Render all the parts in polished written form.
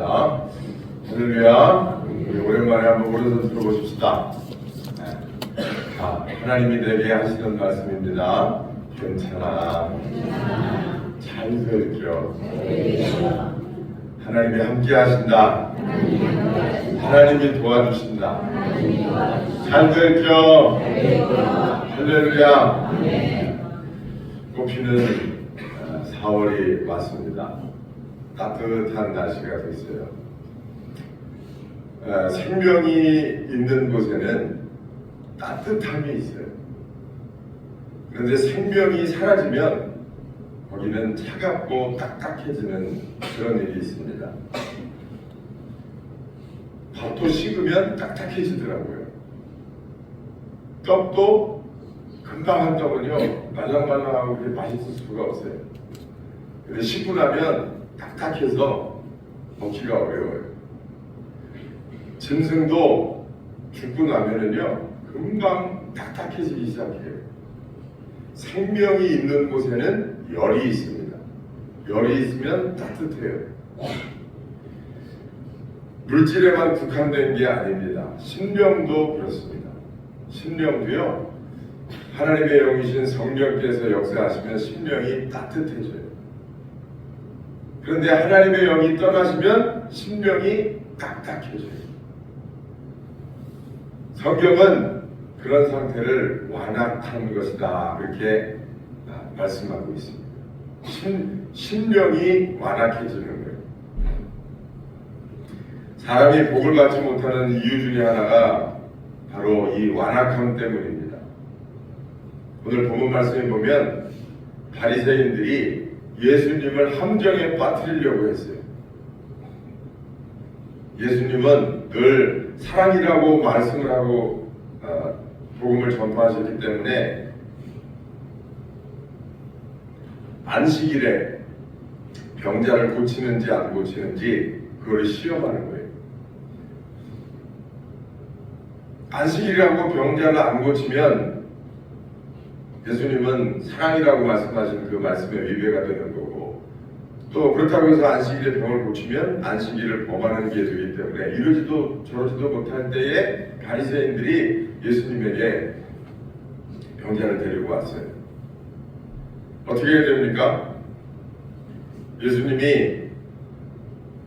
하겠습니다. 할렐루야. 우리 오랜만에 한번 오른손 들어보십시다. 자, 하나님이 내게 하시는 말씀입니다. 괜찮아. 잘 들죠. 하나님이 함께 하신다. 하나님이 도와주신다. 잘 들죠. 할렐루야. 꽃피는 4월이 왔습니다. 따뜻한 날씨가 됐어요. 생명이 있는 곳에는 따뜻함이 있어요. 그런데 생명이 사라지면 거기는 차갑고 딱딱해지는 그런 일이 있습니다. 밥도 식으면 딱딱해지더라고요. 떡도 금방 한 떡은요 말랑말랑하고 그렇게 맛있을 수가 없어요. 근데 식고 나면 딱딱해서 먹기가 어려워요. 짐승도 죽고 나면은요 금방 딱딱해지기 시작해요. 생명이 있는 곳에는 열이 있습니다. 열이 있으면 따뜻해요. 물질에만 국한된 게 아닙니다. 심령도 그렇습니다. 심령도요 하나님의 영이신 성령께서 역사하시면 심령이 따뜻해져요. 그런데 하나님의 영이 떠나시면 심령이 딱딱해져요. 성경은 그런 상태를 완악한 것이다 이렇게 말씀하고 있습니다. 심령이 완악해지는 거예요. 사람이 복을 받지 못하는 이유 중에 하나가 바로 이 완악함 때문입니다. 오늘 본문 말씀에 보면 바리새인들이 예수님을 함정에 빠뜨리려고 했어요. 예수님은 늘 사랑이라고 말씀을 하고 복음을 전파하셨기 때문에 안식일에 병자를 고치는지 안 고치는지 그걸 시험하는 거예요. 안식일이라고 병자를 안 고치면 예수님은 사랑이라고 말씀하신 그 말씀에 위배가 되는 거고, 또 그렇다고 해서 안식일에 병을 고치면 안식일을 범하는 게 되기 때문에 이러지도 저러지도 못할 때에 바리새인들이 예수님에게 병자를 데리고 왔어요. 어떻게 해야 됩니까? 예수님이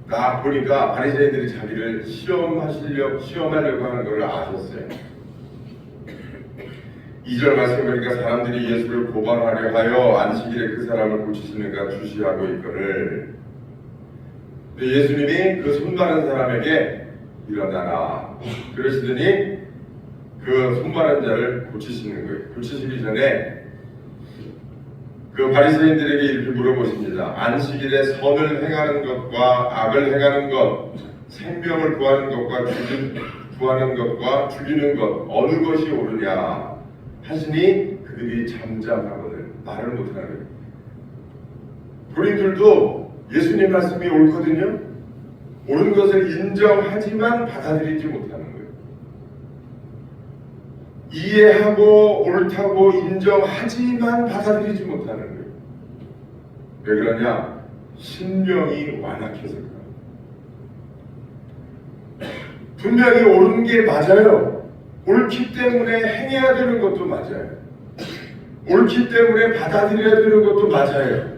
딱 보니까 바리새인들이 자기를 시험하려고 하는 걸 아셨어요. 2절 말씀 보니까 사람들이 예수를 고발하려 하여 안식일에 그 사람을 고치시는가 주시하고 있거늘, 예수님이 그 손바른 사람에게 일어나라 그러시더니 그 손바른 자를 고치시는 거예요. 고치시기 전에 그 바리새인들에게 이렇게 물어보십니다. 안식일에 선을 행하는 것과 악을 행하는 것, 생명을 구하는 것과 죽이는 것 어느 것이 옳으냐 하시니 그들이 잠잠하거늘 말을 못하는 거예요. 본인들도 예수님 말씀이 옳거든요. 옳은 것을 인정하지만 받아들이지 못하는 거예요. 이해하고 옳다고 인정하지만 받아들이지 못하는 거예요. 왜 그러냐? 심령이 완악해서 그래요. 분명히 옳은 게 맞아요. 옳기 때문에 행해야 되는 것도 맞아요. 옳기 때문에 받아들여야 되는 것도 맞아요.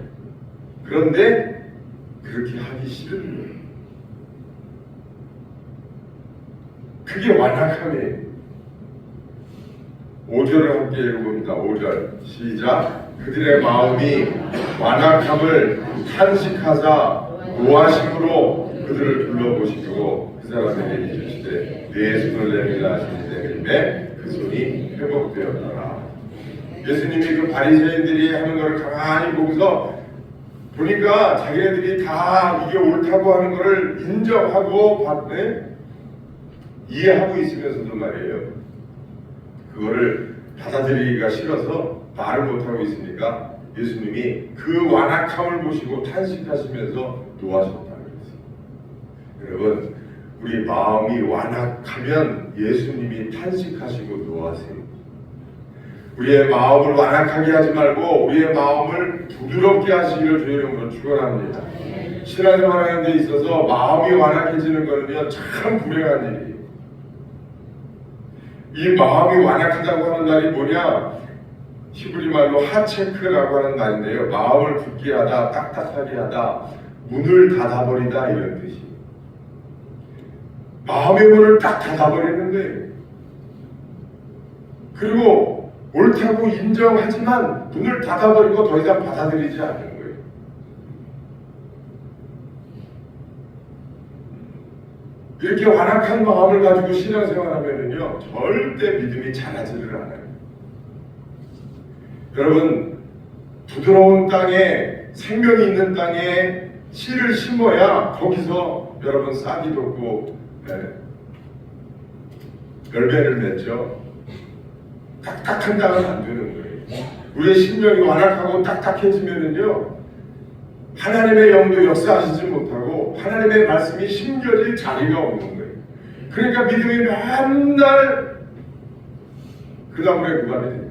그런데 그렇게 하기 싫은 거예요. 그게 완악함이에요. 5절을 함께 읽어봅니다. 5절 시작. 그들의 마음이 완악함을 탄식하자 노하심으로 그들을 둘러보시고 그 사람에게 이르시되 내 손을 내밀라 하시니 그 손이 회복되었더라. 예수님이 그 바리새인들이 하는 것을 가만히 보고서 보니까 자기네들이 다 이게 옳다고 하는 것을 인정하고 이해하고 있으면서도 말이에요, 그거를 받아들이기가 싫어서 말을 못하고 있으니까 예수님이 그 완악함을 보시고 탄식하시면서 노하셨다는 거예요. 여러분, 우리 마음이 완악하면 예수님이 탄식하시고 노하세요. 우리의 마음을 완악하게 하지 말고 우리의 마음을 부드럽게 하시기를 주의 이름으로 축원합니다. 신앙생활하는 데 있어서 마음이 완악해지는 것은요 참 불행한 일이에요. 이 마음이 완악하다고 하는 날이 뭐냐? 히브리 말로 하체크라고 하는 말인데요. 마음을 굳게 하다, 딱딱하게 하다, 문을 닫아버리다 이런 뜻이에요. 마음의 문을 딱 닫아버리는 거예요. 그리고 옳다고 인정하지만 문을 닫아버리고 더 이상 받아들이지 않는 거예요. 이렇게 완악한 마음을 가지고 신앙생활하면요 절대 믿음이 자라지를 않아요. 여러분, 부드러운 땅에, 생명이 있는 땅에 씨를 심어야 거기서 여러분 싹이 돋고 열매를 맺죠. 딱딱한 땅은 안 되는 거예요. 우리의 심령이 완악하고 딱딱해지면은요 하나님의 영도 역사하시지 못하고 하나님의 말씀이 심겨질 자리가 없는 거예요. 그러니까 믿음이 맨날 그 다음에 구간이 됩니다.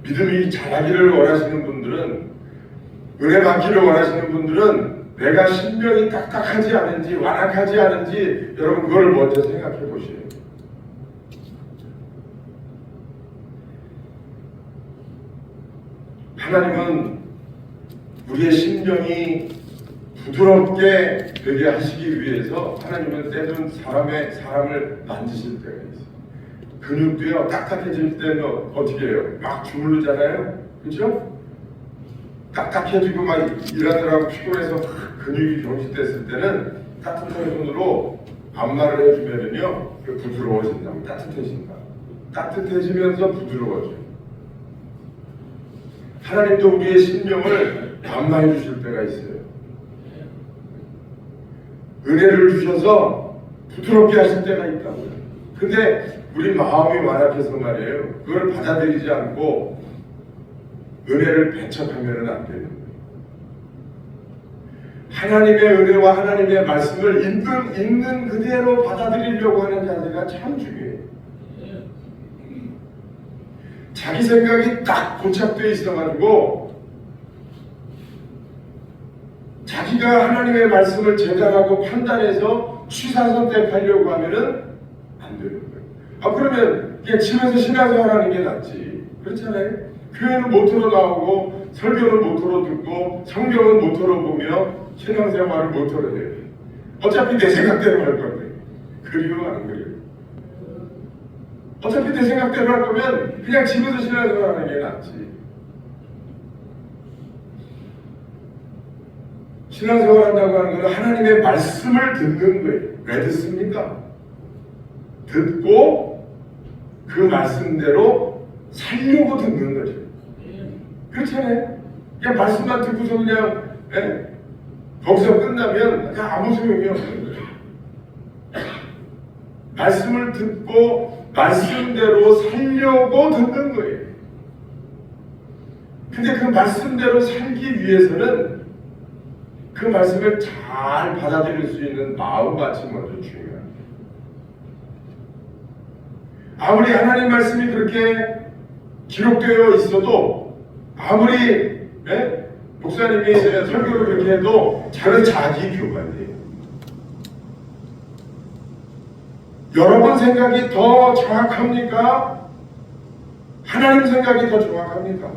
믿음이 자라기를 원하시는 분들은, 은혜 받기를 원하시는 분들은 내가 심령이 딱딱하지 않은지 완악하지 않은지 여러분 그걸 먼저 생각해 보셔야 돼요. 하나님은 우리의 심령이 부드럽게 되게 하시기 위해서 하나님은 때론 사람을 만지실 때가 있어요. 근육도요 딱딱해질 때는 어떻게 해요? 막 주무르잖아요. 그렇죠? 딱딱해지고 막 일하느라고 피곤해서 근육이 경직됐을 때는 따뜻한 손으로 안마를 해주면은요 부드러워진다고, 따뜻해진다. 따뜻해지면서 부드러워져요. 하나님도 우리의 심령을 안마해 주실 때가 있어요. 은혜를 주셔서 부드럽게 하실 때가 있다고요. 근데 우리 마음이 완악해서 말이에요. 그걸 받아들이지 않고 은혜를 배척하면 안 되는 거예요. 하나님의 은혜와 하나님의 말씀을 있는 그대로 받아들이려고 하는 자세가 참 중요해요. 자기 생각이 딱 고착되어 있어가지고 자기가 하나님의 말씀을 재단하고 판단해서 취사선택하려고 하면은 안 되는 거예요. 그러면 그냥 집에서 신앙생활하는 게 낫지. 그렇잖아요. 교회는 모토로 나오고 설교는 모토로 듣고 성경은 모토로 보며 신앙생활을 모토로 해요. 어차피 내 생각대로 할 건데 그리고 안 그래요. 어차피 내 생각대로 할 거면 그냥 집에서 신앙생활하는 게 낫지. 신앙생활한다고 하는 건 하나님의 말씀을 듣는 거예요. 왜 듣습니까? 듣고 그 말씀대로 살려고 듣는 거죠. 그렇잖아요. 그냥 말씀만 듣고서 그냥 거기서 끝나면 그냥 아무 소용이 없는 거예요. 말씀을 듣고 말씀대로 살려고 듣는 거예요. 근데 그 말씀대로 살기 위해서는 그 말씀을 잘 받아들일 수 있는 마음밭이 먼저 중요합니다. 아무리 하나님 말씀이 그렇게 기록되어 있어도 아무리 목사님이 설교를 그렇게 해도 저는 자기 교만이에요. 여러분 생각이 더 정확합니까? 하나님 생각이 더 정확합니까?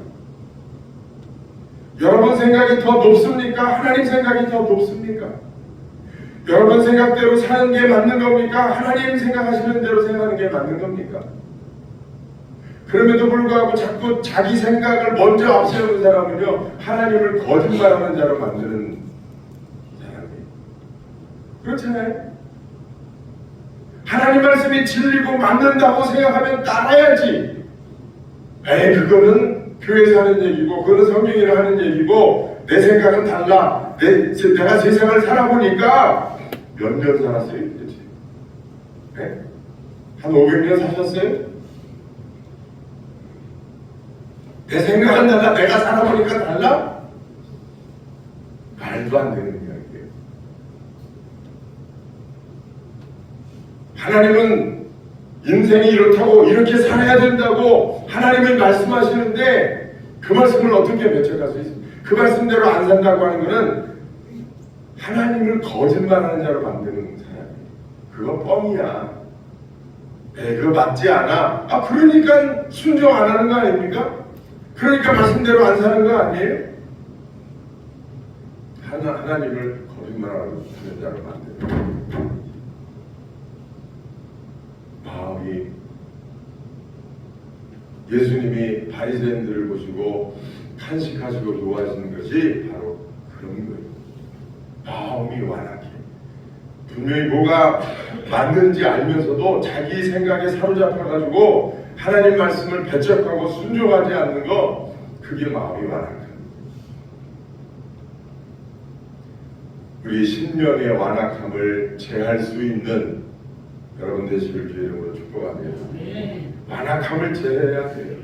여러분 생각이 더 높습니까? 하나님 생각이 더 높습니까? 여러분 생각대로 사는 게 맞는 겁니까? 하나님 생각하시는 대로 생각하는 게 맞는 겁니까? 그럼에도 불구하고 자꾸 자기 생각을 먼저 앞세우는 사람은요 하나님을 거짓말하는 자로 만드는 사람이에요. 그렇잖아요. 하나님 말씀이 진리고 맞는다고 생각하면 따라야지. 그거는 교회에서 하는 얘기고 그거는 성경이라 하는 얘기고 내 생각은 달라. 내가 세상을 살아보니까 몇 년 살았어요? 그렇지? 한 500년 사셨어요? 내 생각은 달라. 내가 살아보니까 달라? 말도 안 되는 인생이 이렇다고 이렇게 살아야 된다고 하나님이 말씀하시는데 그 말씀을 어떻게 배척할 수 있습니까? 그 말씀대로 안 산다고 하는 것은 하나님을 거짓말하는 자로 만드는 사람이에요. 그거 뻥이야. 그거 맞지 않아. 그러니까 순종 안 하는 거 아닙니까? 그러니까 말씀대로 안 사는 거 아니에요? 하나님을 거짓말하는 자로 만드는 마음이, 예수님이 바리새인들을 보시고 탄식하시고 좋아하시는 것이 바로 그런 거예요. 마음이 완악해. 분명히 뭐가 맞는지 알면서도 자기 생각에 사로잡혀가지고 하나님 말씀을 배척하고 순종하지 않는 거, 그게 마음이 완악한. 우리 신령의 완악함을 제할 수 있는 여러분 되시길 주의 이름으로 축복합니다. 완악함을 제해야 돼요.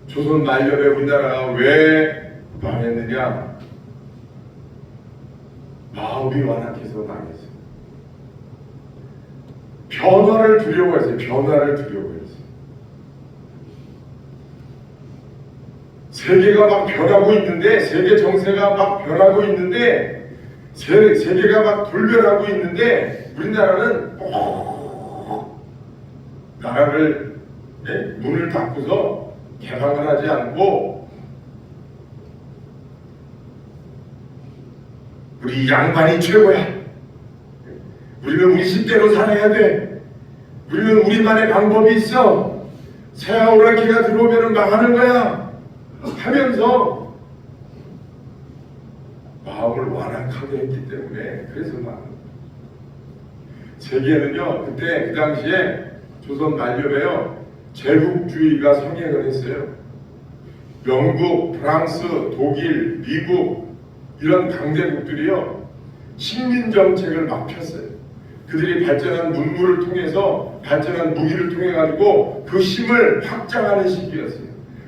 조선 말년에 우리나라가 왜 망했느냐? 마음이 완악해서 망했어요. 변화를 두려워했어요. 변화를 두려워했어요. 세계가 막 변하고 있는데, 세계 정세가 막 변하고 있는데, 세계가 막 돌변하고 있는데, 우리나라는 나라를 문을 닫고서 개방을 하지 않고, 우리 양반이 최고야. 우리는 우리 식대로 살아야 돼. 우리는 우리만의 방법이 있어. 새하 오랑캐가 들어오면 망하는 거야 하면서 마음을 완악하게 했기 때문에, 그래서 세계는요, 그때 그 당시에 조선 만료에요, 제국주의가 성행을 했어요. 영국, 프랑스, 독일, 미국 이런 강대국들이요, 식민 정책을 막 폈어요. 그들이 발전한 문물을 통해서, 발전한 무기를 통해 가지고 그 힘을 확장하는 시기였어요.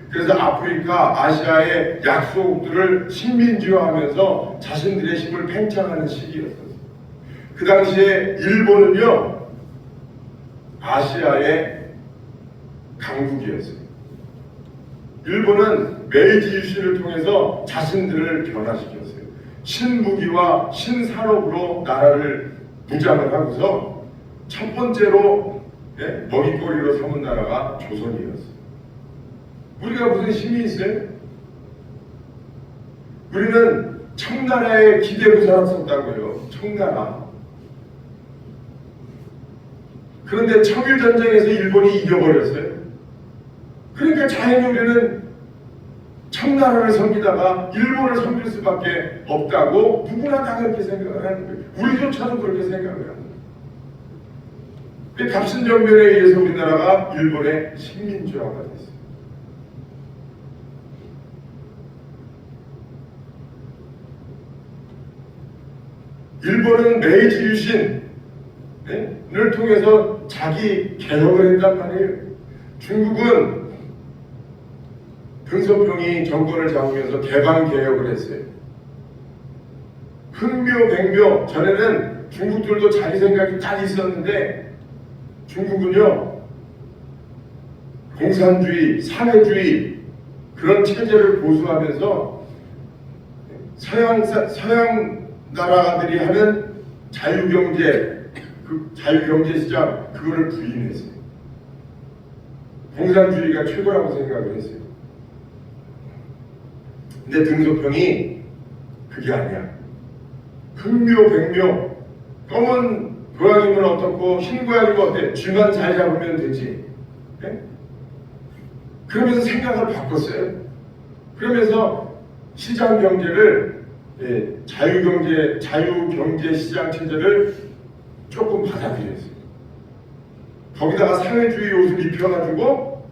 그래서 아프리카, 아시아의 약소국들을 식민지화하면서 자신들의 힘을 팽창하는 시기였어요. 그 당시에 일본은요, 아시아의 강국이었어요. 일본은 메이지 유신을 통해서 자신들을 변화시켰어요. 신무기와 신산업으로 나라를 무장을 하고서 첫 번째로 먹잇거리로 삼은 나라가 조선이었어요. 우리가 무슨 힘이 있어요? 우리는 청나라의 기대부사로 썼다고요. 청나라. 그런데 청일전쟁에서 일본이 이겨버렸어요. 그러니까 자연히 우리는 청나라를 섬기다가 일본을 섬길 수밖에 없다고 누구나 다 그렇게 생각을 하는 거예요. 우리조차도 그렇게 생각을 하는 거예요. 갑신정변에 의해서 우리나라가 일본의 식민지화가 됐어요. 일본은 메이지 유신을 통해서 자기 개혁을 했단 말이에요. 중국은 등소평이 정권을 잡으면서 개방 개혁을 했어요. 흥묘, 백묘, 전에는 중국들도 자기 생각이 딱 있었는데, 중국은요, 공산주의, 사회주의 그런 체제를 보수하면서 서양 나라들이 하는 자유경제, 그 자유경제 시장, 그거를 부인했어요. 공산주의가 최고라고 생각을 했어요. 근데 등소평이 그게 아니야. 흥묘, 백묘, 검은 고양이면 어떻고 흰 고양이면 어때? 쥐만 잘 잡으면 되지. 네? 그러면서 생각을 바꿨어요. 그러면서 시장 경제를, 자유경제 시장 체제를 조금 받아들였어요. 거기다가 사회주의 옷을 입혀가지고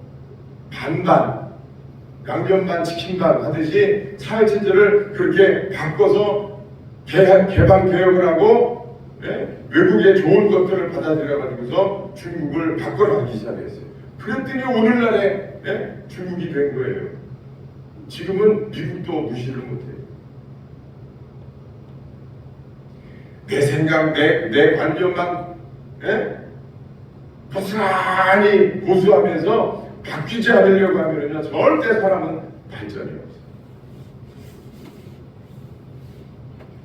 반반, 양념 반, 치킨 반 하듯이 사회체제를 그렇게 바꿔서 개방 개혁을 하고, 외국의 좋은 것들을 받아들여가지고서 중국을 바꿔나가기 시작했어요. 그랬더니 오늘날에 중국이 된 거예요. 지금은 미국도 무시를 못해요. 내 생각, 내 관념만 고스란히 고수하면서 바뀌지 않으려고 하면요 절대 사람은 발전이 없어요.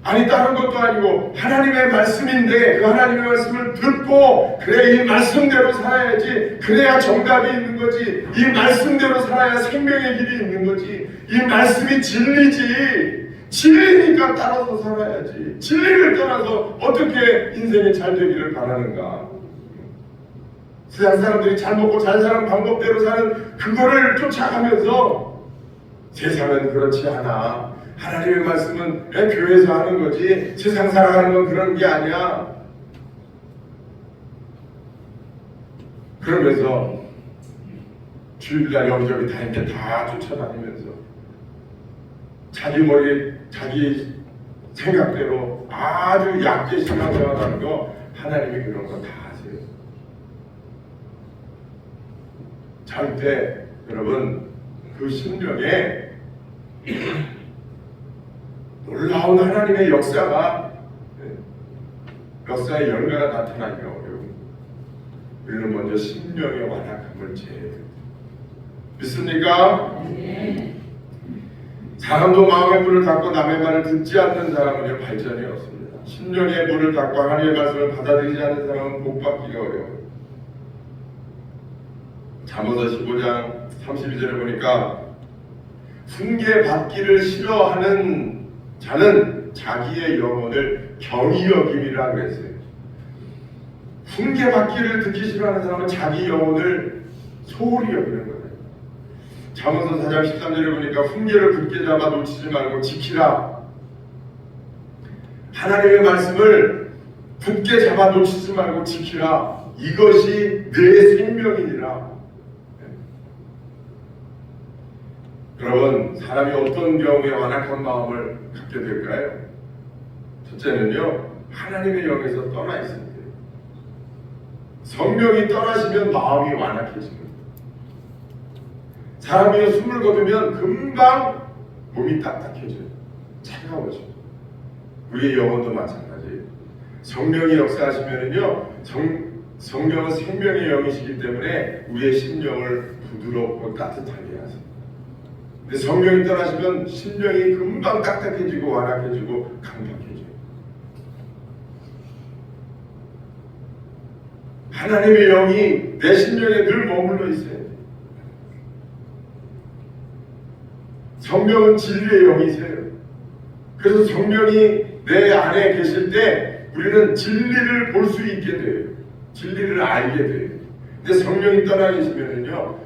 아니 다른 것도 아니고 하나님의 말씀인데 그 하나님의 말씀을 듣고 그래 이 말씀대로 살아야지, 그래야 정답이 있는 거지, 이 말씀대로 살아야 생명의 길이 있는 거지, 이 말씀이 진리지, 진리니까 따라서 살아야지, 진리를 떠나서 어떻게 인생이 잘 되기를 바라는가. 세상 사람들이 잘 먹고 잘 사는 방법대로 사는 그거를 쫓아가면서 세상은 그렇지 않아, 하나님의 말씀은 교회에서 하는 거지 세상 살아가는 건 그런 게 아니야. 그러면서 주일날 여기저기 다 이렇게 다 쫓아다니면서 자기 머리 자기 생각대로 아주 얕게 신앙생활하는 거, 하나님이 그런 거 다 아세요. 절대 여러분 그 심령에 놀라운 하나님의 역사의 열매가 나타나기 어려운, 우리는 먼저 심령의 완악함을 제해야 됩니다. 믿습니까? 네. 사람도 마음의 문을 닫고 남의 말을 듣지 않는 사람은 발전이 없습니다. 심령의 문을 닫고 하나님의 말씀을 받아들이지 않는 사람은 복받기가 어려워요. 잠언서 15장 32절에 보니까 훈계받기를 싫어하는 자는 자기의 영혼을 경히 여김이라 그랬어요. 훈계받기를 듣기 싫어하는 사람은 자기 영혼을 소홀히 여기는 거예요. 잠언서 4장 13절에 보니까 훈계를 굳게 잡아 놓치지 말고 지키라. 하나님의 말씀을 굳게 잡아 놓치지 말고 지키라. 이것이 내 생명이니라. 여러분, 사람이 어떤 경우에 완악한 마음을 갖게 될까요? 첫째는요, 하나님의 영에서 떠나 있을 때. 성령이 떠나시면 마음이 완악해집니다. 사람이 숨을 거두면 금방 몸이 딱딱해져요. 차가워져요. 우리의 영혼도 마찬가지예요. 성령이 역사하시면은요, 성령은 생명의 영이시기 때문에 우리의 심령을 부드럽고 따뜻하게 하세요. 근데 성령이 떠나시면 심령이 금방 딱딱해지고 완악해지고 강팍해져요. 하나님의 영이 내 심령에 늘 머물러 있어야 돼요. 성령은 진리의 영이세요. 그래서 성령이 내 안에 계실 때 우리는 진리를 볼 수 있게 돼요. 진리를 알게 돼요. 근데 성령이 떠나 계시면은요,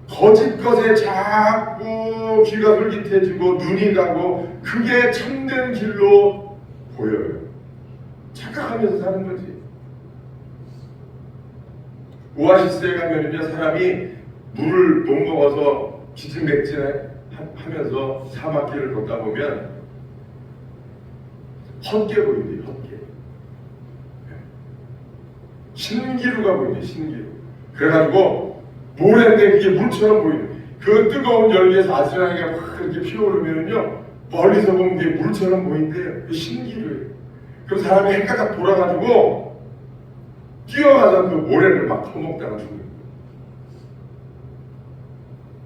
거짓 것에 자꾸 귀가 솔깃해지고 눈이 가고 그게 참된 길로 보여요. 착각하면서 사는 거지. 오아시스에 가면은요, 사람이 물을 못 먹어서 기진맥진하면서 사막길을 걷다 보면 헛게 보이지, 헛게. 신기루가 보이지, 신기루. 그래가지고 모래인데 그게 물처럼 보이는, 그 뜨거운 열기에서 아스라기가 막 이렇게 피어오르면은요, 멀리서 보면 그게 물처럼 보이는데요, 그게 신기루예요. 그럼 사람이 헷가닥 돌아가지고 뛰어가서 그 모래를 막 퍼먹다가 죽는 거예요.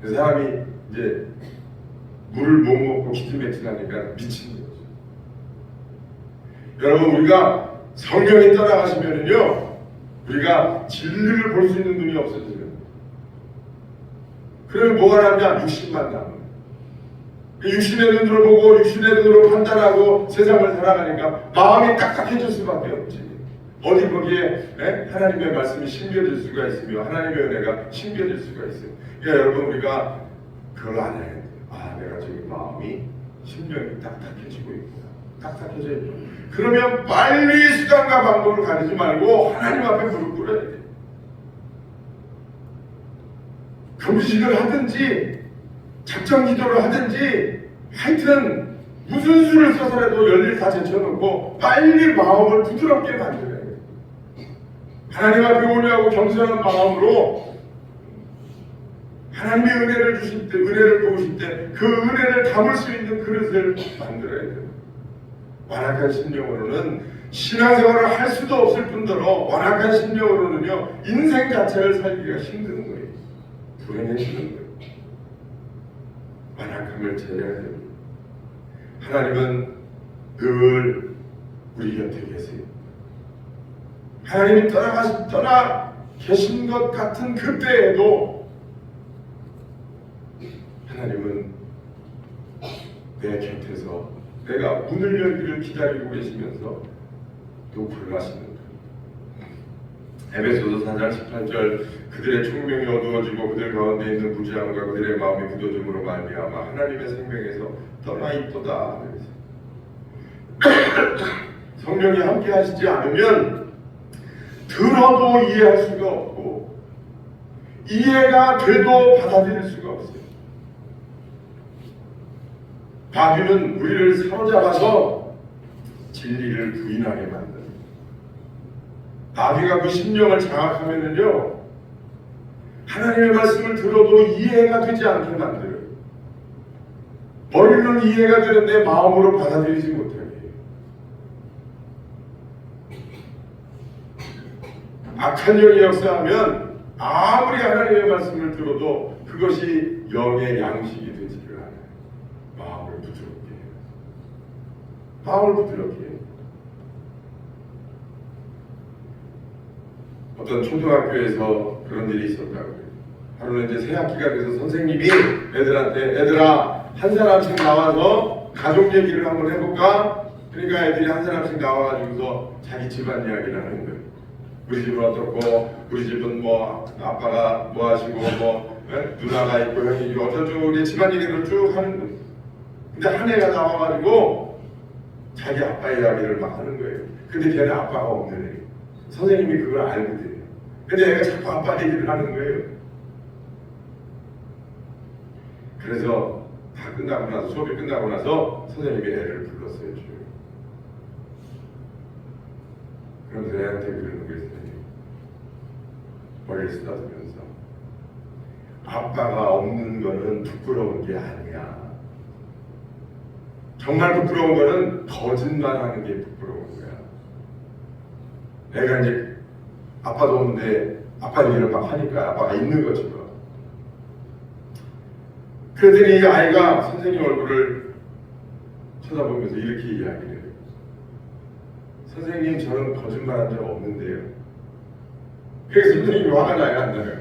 그 사람이 이제 물을 못 먹고 기진맥진하니까 미친 거죠. 여러분, 우리가 성령이 떠나가시면은요, 우리가 진리를 볼 수 있는 눈이 없어져요. 그러면 뭐가 남냐? 육신만 남아요. 육신의 눈으로 보고 육신의 눈으로 판단하고 세상을 살아가니까 마음이 딱딱해질 수밖에 없지. 어디 거기에 하나님의 말씀이 심겨질 수가 있으며 하나님의 은혜가 심겨질 수가 있어요. 그러니까 여러분, 우리가 그걸 알아야 돼요. 아, 내가 지금 마음이 심령이 딱딱해지고 있구나. 딱딱해져 있구나. 그러면 빨리 수단과 방법을 가리지 말고 하나님 앞에 무릎 꿇어야 돼요. 금식을 하든지 작정 기도를 하든지 하여튼 무슨 수를 써서라도 열일 다 제쳐놓고 빨리 마음을 부드럽게 만들어야 돼요. 하나님 앞에 오려고 겸손한 마음으로 하나님의 은혜를 주실 때, 은혜를 보실 때 그 은혜를 담을 수 있는 그릇을 만들어야 돼요. 완악한 심령으로는 신앙생활을 할 수도 없을 뿐더러 완악한 심령으로는요 인생 자체를 살기가 힘든 거예요. 불행해지는 거예요. 완악함을 제외해야 됩니다. 하나님은 늘 우리 곁에 계세요. 하나님이 떠나 계신 것 같은 그때에도 하나님은 내 곁에서 내가 문을 열기를 기다리고 계시면서 또 불러하시는 거예요. 에베소서 4장 18절 그들의 총명이 어두워지고 그들 가운데 있는 무지함과 그들의 마음이 굳어짐으로 말미암아 하나님의 생명에서 떠나 있도다. 성령이 함께 하시지 않으면 들어도 이해할 수가 없고 이해가 돼도 받아들일 수가 없어요. 마귀는 우리를 사로잡아서 진리를 부인하게 만듭니다. 마귀가 그 심령을 장악하면은요 하나님의 말씀을 들어도 이해가 되지 않게 만들어요. 머리로는 이해가 되는데 마음으로 받아들이지 못하게 해요. 악한 영이 역사하면 아무리 하나님의 말씀을 들어도 그것이 영의 양식이 되지를 않아요. 마음을 부드럽게 해요. 마음을 부드럽게 해요. 어떤 초등학교에서 그런 일이 있었다고요. 하루는 이제 새 학기가 돼서 선생님이 애들한테 애들아 한 사람씩 나와서 가족 얘기를 한번 해볼까? 그러니까 애들이 한 사람씩 나와가지고서 자기 집안 이야기를 하는 거예요. 우리 집은 어떻고 우리 집은 뭐 아빠가 뭐 하시고 뭐 누나가 있고 형이 있고 어쩌고 우리 집안 얘기를 쭉 하는 거예요. 근데 한 애가 나와가지고 자기 아빠 이야기를 막 하는 거예요. 근데 걔는 아빠가 없는 애. 선생님이 그걸 알거든요. 근데 애가 자꾸 아빠 얘기를 하는 거예요. 그래서 다 끝나고 나서 수업이 끝나고 나서 선생님이 애를 불렀어요. 그러면서 애한테 그러는 거예요. 머리를 쓰다듬으면서 아빠가 없는 거는 부끄러운 게 아니야. 정말 부끄러운 거는 거짓말하는 게 부끄러운 거야. 애가 이제 아빠도 없는데 아빠 얘기를 막 하니까 아빠가 있는 것처럼. 그랬더니 이 아이가 선생님 얼굴을 쳐다보면서 이렇게 이야기를 해요. 선생님 저는 거짓말한 적 없는데요. 그래서 선생님이 화가 나요 안 나요?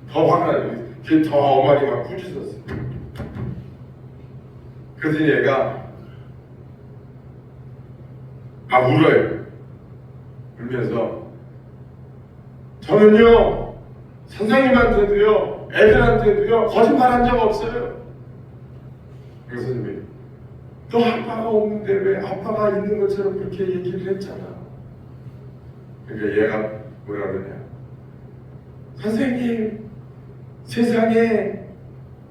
더 화가 나요. 걔 더 어머니 막 꾸짖었어요. 그랬더니 얘가 울어요. 울면서 저는요 선생님한테도요 애들한테도요 거짓말한 적 없어요. 그래서 선생님이 너 아빠가 없는데 왜 아빠가 있는 것처럼 그렇게 얘기를 했잖아. 그러니까 얘가 뭐라 그러냐. 선생님 세상에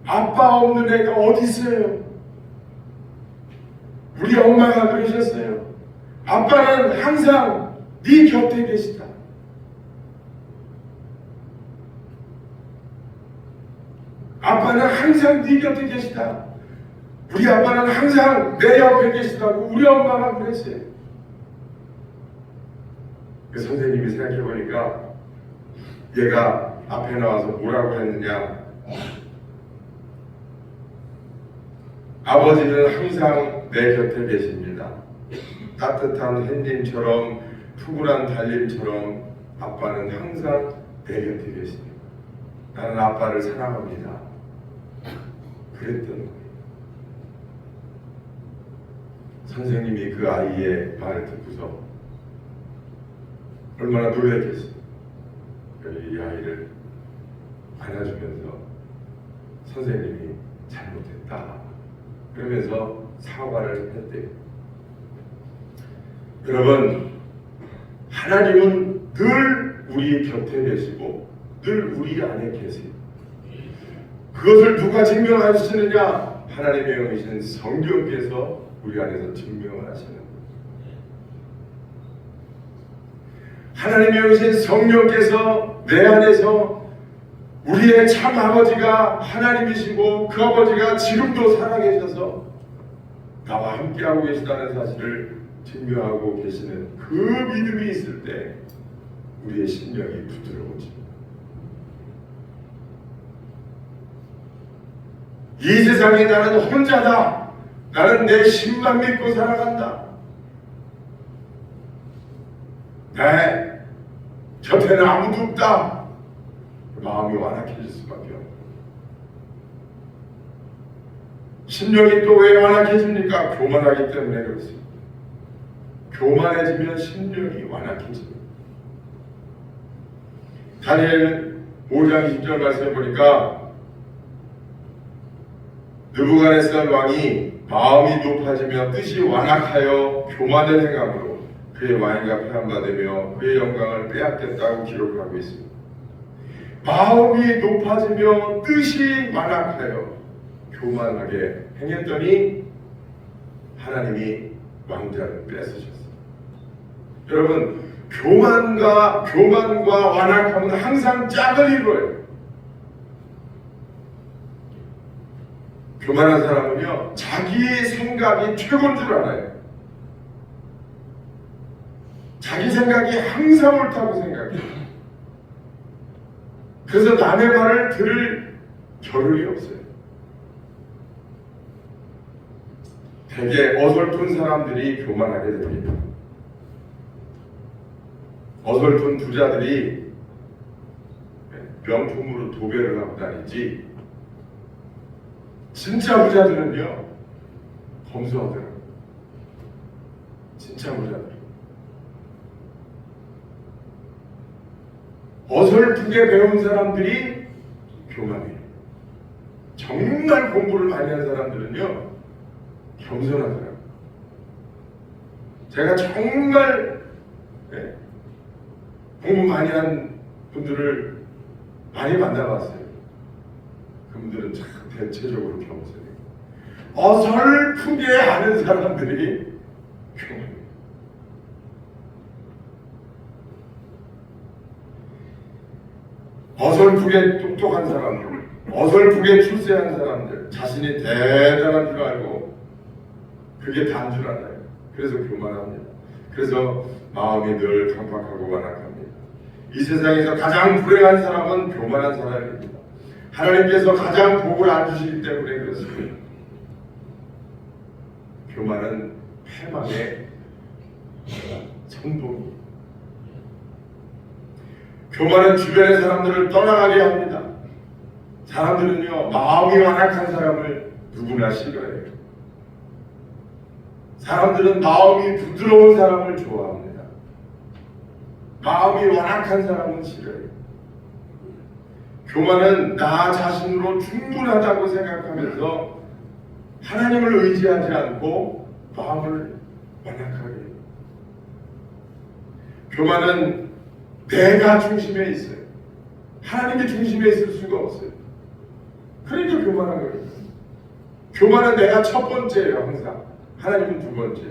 아빠 없는 애가 어디 있어요? 우리 엄마가 그러셨어요. 아빠는 항상 네 곁에 계시다. 아빠는 항상 네 곁에 계시다. 우리 아빠는 항상 내 옆에 계시다고 우리 엄마가 그랬어요. 그 선생님이 생각해보니까 얘가 앞에 나와서 뭐라고 했느냐. 아버지는 항상 내 곁에 계십니다. 따뜻한 햇님처럼 푸근한 달님처럼 아빠는 항상 내 곁에 계십니다. 나는 아빠를 사랑합니다. 그랬던 거예요. 선생님이 그 아이의 말을 듣고서 얼마나 놀랐겠어요. 이 아이를 안아주면서 선생님이 잘못했다 그러면서 사과를 했대요. 여러분 하나님은 늘 우리 곁에 계시고 늘 우리 안에 계세요. 그것을 누가 증명하시느냐? 하나님의 영이신 성령께서 우리 안에서 증명을 하시는 거예요. 하나님의 영이신 성령께서 내 안에서 우리의 참 아버지가 하나님이시고 그 아버지가 지금도 살아계셔서 나와 함께하고 계시다는 사실을 증명하고 계시는 그 믿음이 있을 때 우리의 심령이 부드러워집니다. 이 세상에 나는 혼자다. 나는 내 신만 믿고 살아간다. 내 곁에는 아무도 없다. 마음이 완악해질 수밖에 없다. 심령이 또 왜 완악해집니까? 교만하기 때문에 그렇습니다. 교만해지면 심령이 완악해집니다. 다니엘 5장 10절 말씀해 보니까 느부갓네살 왕이 마음이 높아지며 뜻이 완악하여 교만을 행함으로 그의 왕위가 폐한받으며 그의 영광을 빼앗겼다고 기록하고 있습니다. 마음이 높아지며 뜻이 완악하여 교만하게 행했더니 하나님이 왕자를 뺏으셨습니다. 여러분, 교만과 완악함은 항상 짝을 이루어요. 교만한 사람은요, 자기의 생각이 최고인 줄 알아요. 자기 생각이 항상 옳다고 생각해요. 그래서 남의 말을 들을 겨를이 없어요. 되게 어설픈 사람들이 교만하게 됩니다. 어설픈 부자들이 명품으로 도배를 하고 다니지, 진짜 부자들은요 검소하더라고요. 진짜 부자들 어설프게 배운 사람들이 교만해요. 정말 공부를 많이 한 사람들은요 겸손하더라고요. 제가 정말 공부 많이 한 분들을 많이 만나봤어요. 그분들은 참 대체적으로 겸손해요. 어설프게 아는 사람들이 교만해요. 어설프게 똑똑한 사람들, 어설프게 출세한 사람들, 자신이 대단한 줄 알고 그게 다인 줄 알아요. 그래서 교만합니다. 그래서 마음이 늘 강팍하고 완악합니다. 이 세상에서 가장 불행한 사람은 교만한 사람입니다. 하나님께서 가장 복을 안 주시기 때문에 그렇습니다. 교만은 패망의 선봉입니다. 교만은 주변의 사람들을 떠나가게 합니다. 사람들은요, 마음이 완악한 사람을 누구나 싫어해요. 사람들은 마음이 부드러운 사람을 좋아합니다. 마음이 완악한 사람은 싫어요. 교만은 나 자신으로 충분하다고 생각하면서 하나님을 의지하지 않고 마음을 완악하게 해요. 교만은 내가 중심에 있어요. 하나님이 중심에 있을 수가 없어요. 그러니까 교만한 거예요. 교만은 내가 첫 번째예요. 항상. 하나님은 두 번째.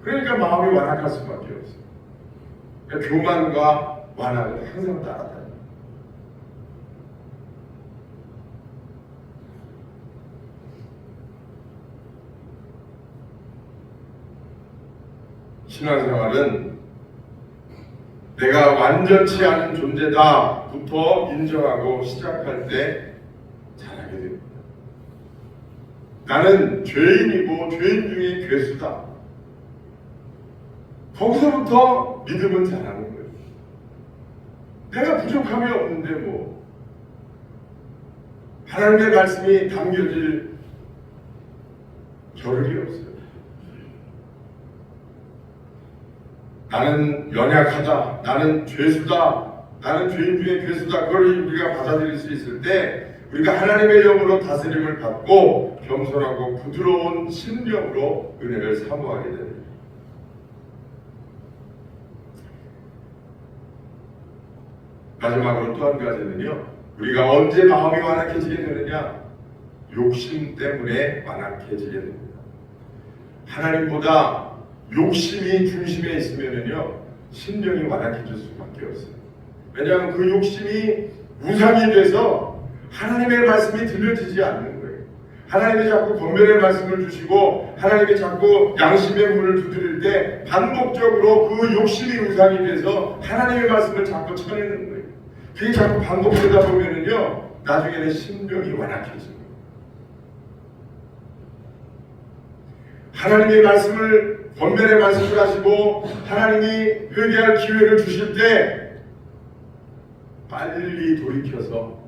그러니까 마음이 완악할 수밖에 없어요. 그러니까 교만과 완악은 항상 따라다녀요. 신앙생활은 내가 완전치 않은 존재다부터 인정하고 시작할 때 잘하게 됩니다. 나는 죄인이고 죄인 중에 괴수다. 거기서부터 믿음은 잘하는 거예요. 내가 부족함이 없는데 뭐 하나님의 말씀이 담겨질 겨를이 없어요. 나는 연약하다, 나는 죄수다, 나는 죄인 중에 괴수다. 그걸 우리가 받아들일 수 있을 때 우리가 하나님의 영으로 다스림을 받고 겸손하고 부드러운 심령으로 은혜를 사모하게 됩니다. 마지막으로 또 한 가지는요, 우리가 언제 마음이 완악해지게 되느냐? 욕심 때문에 완악해지게 됩니다. 하나님보다 욕심이 중심에 있으면요 심령이 완악해질 수밖에 없어요. 왜냐하면 그 욕심이 우상이 돼서 하나님의 말씀이 들려지지 않는 거예요. 하나님이 자꾸 권면의 말씀을 주시고 하나님이 자꾸 양심의 문을 두드릴 때 반복적으로 그 욕심이 우상이 돼서 하나님의 말씀을 자꾸 쳐내는 거예요. 그게 자꾸 반복되다 보면은요, 나중에는 신명이 완악해지는 거예요. 하나님의 말씀을, 권면의 말씀을 하시고 하나님이 회개할 기회를 주실 때 빨리 돌이켜서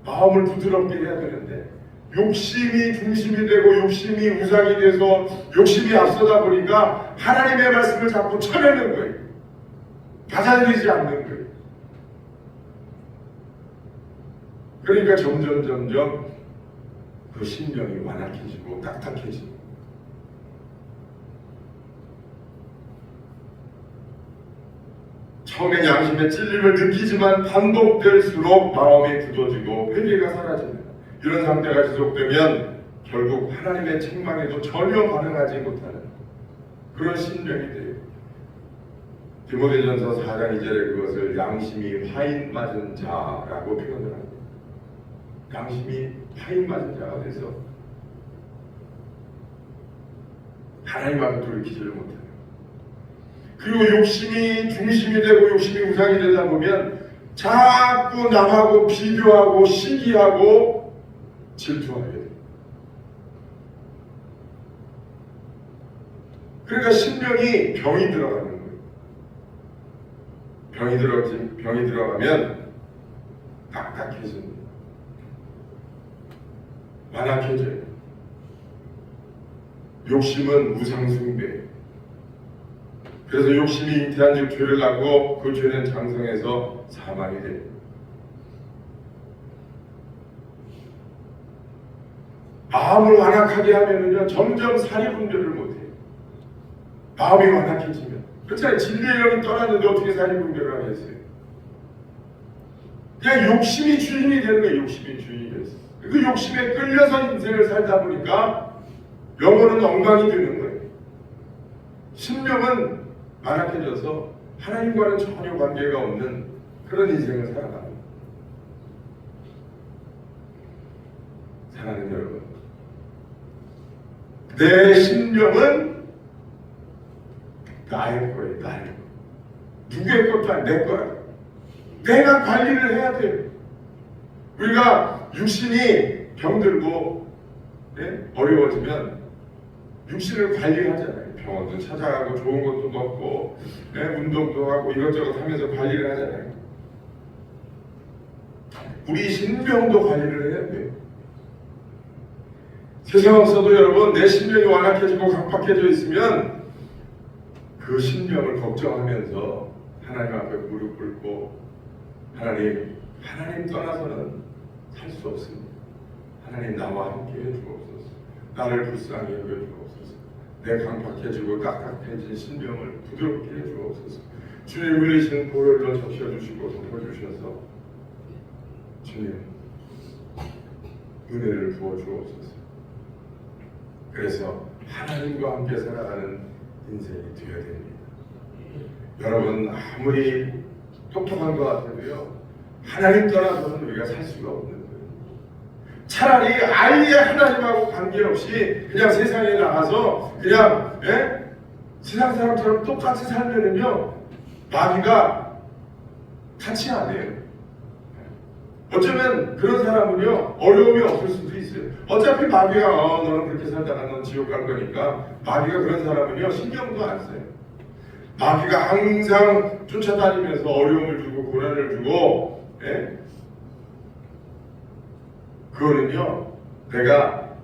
마음을 부드럽게 해야 되는데, 욕심이 중심이 되고 욕심이 우상이 돼서 욕심이 앞서다 보니까 하나님의 말씀을 자꾸 쳐내는 거예요. 받아들이지 않는 거예요. 그러니까 점점 그 심령이 완악해지고 딱딱해지고, 처음엔 양심의 찔림을 느끼지만 반복될수록 마음이 굳어지고 회개가 사라집니다. 이런 상태가 지속되면 결국 하나님의 책망에도 전혀 반응하지 못하는 그런 심령이 돼요. 디모데전서 4장 2절에 그것을 양심이 화인 맞은 자라고 표현을 합니다. 양심이 화인 맞은 자가 돼서 하나님 앞에 돌이키지를 못해요. 그리고 욕심이 중심이 되고 욕심이 우상이 되다 보면 자꾸 남하고 비교하고 시기하고 질투하게 돼요. 그러니까 심령이 병이 들어가는 거예요. 병이 들어가면 딱딱해집니다. 완악해져요. 욕심은 우상숭배. 그래서 욕심이 잉태한 즉 죄를 낳고 그 죄는 장성해서 사망이 됩니다. 마음을 완악하게 하면은요, 점점 사리분별을 못해요. 마음이 완악해지면. 그렇잖아요. 진리의 영이 떠났는데 어떻게 사리분별을 하겠어요? 그냥 욕심이 주인이 되는 거예요. 욕심이 주인이 됐어요. 그 욕심에 끌려서 인생을 살다 보니까 영혼은 엉망이 되는 거예요. 심령은 완악해져서 하나님과는 전혀 관계가 없는 그런 인생을 살아갑니다. 사랑하는 여러분, 내 심령은 나의 거예요. 나의 거. 누구의 것도 아니고 내 거야. 내가 관리를 해야 돼요. 우리가 육신이 병들고 어려워지면 육신을 관리하잖아요. 병원도 찾아가고 좋은 것도 먹고 운동도 하고 이것저것 하면서 관리를 하잖아요. 우리 신병도 관리를 해야 돼요. 세상에서도 여러분, 내 심령이 완악해지고 강팍해져 있으면 그 심령을 걱정하면서 하나님 앞에 무릎 꿇고 하나님 떠나서는 살 수 없습니다. 하나님 나와 함께 해주옵소서. 나를 불쌍히 여겨주옵소서. 내 강팍해지고 딱딱해진 심령을 부드럽게 해주옵소서. 주님 흘리신 보혈로 적셔주시고 덮어주셔서 주님 은혜를 부어주옵소서. 그래서 하나님과 함께 살아가는 인생이 되어야 됩니다. 여러분, 아무리 똑똑한 것 같아도요, 하나님 떠나서는 우리가 살 수가 없는 거예요. 차라리 아예 하나님하고 관계없이 그냥 세상에 나가서 그냥 세상 사람처럼 똑같이 살면은요, 마귀가 같이 안 해요. 어쩌면 그런 사람은요, 어려움이 없을 수도 있어요. 어차피 마귀가 너는 그렇게 살다가 넌 지옥 갈 거니까, 마귀가 그런 사람은요, 신경도 안 써요. 마귀가 항상 쫓아다니면서 어려움을 주고 고난을 주고, 그거는요, 내가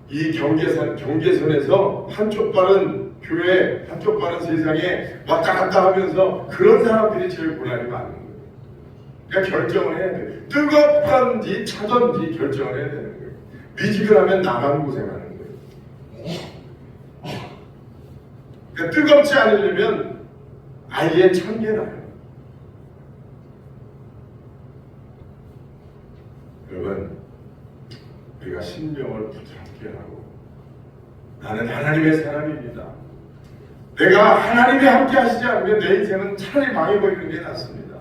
이 경계선에서 한쪽 발은 교회, 한쪽 발은 세상에 왔다 갔다 하면서 그런 사람들이 제일 고난이 많은 거예요. 그러니까 결정을 해야 돼요. 뜨겁던지 차던지 결정을 해야 되는 거예요. 미지근하면 나만 고생하는 거예요. 그러니까 뜨겁지 않으려면 아예 참견해요. 여러분, 우리가 신명을 부드럽게 하고, 나는 하나님의 사람입니다. 내가 하나님이 함께 하시지 않으면 내 인생은 차라리 망해버리는 게 낫습니다.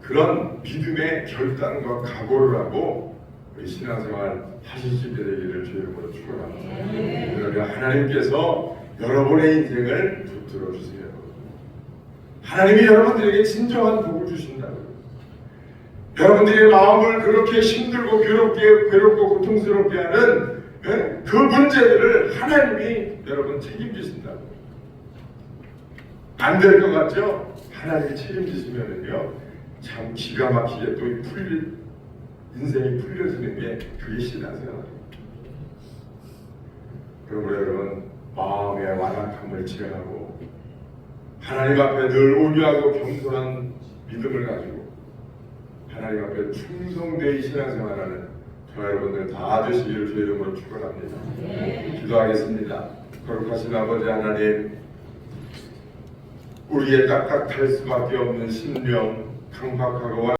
그런 믿음의 결단과 각오를 하고 우리 신앙생활 하실 수 있게 되기를 주의 이름으로 축원합니다. 그러면 하나님께서 여러분의 인생을 붙들어 주세요. 하나님이 여러분들에게 진정한 복을 주신다고. 여러분들의 마음을 그렇게 힘들고 괴롭고 고통스럽게 하는 그 문제들을 하나님이 여러분 책임지신다고. 안 될 것 같죠? 하나님이 책임지시면은요, 참 기가 막히게 또 인생이 풀려지는 게 그게 신앙생활입니다. 그러므로 여러분, 마음의 완악함을 지향하고 하나님 앞에 늘 온유하고 겸손한 믿음을 가지고 하나님 앞에 충성되이 신앙생활하는 저 여러분들 다 되시기를 주의 이름으로 축원합니다. 기도하겠습니다. 거룩하신 아버지 하나님, 우리의 딱딱할 수밖에 없는 심령, 강박하고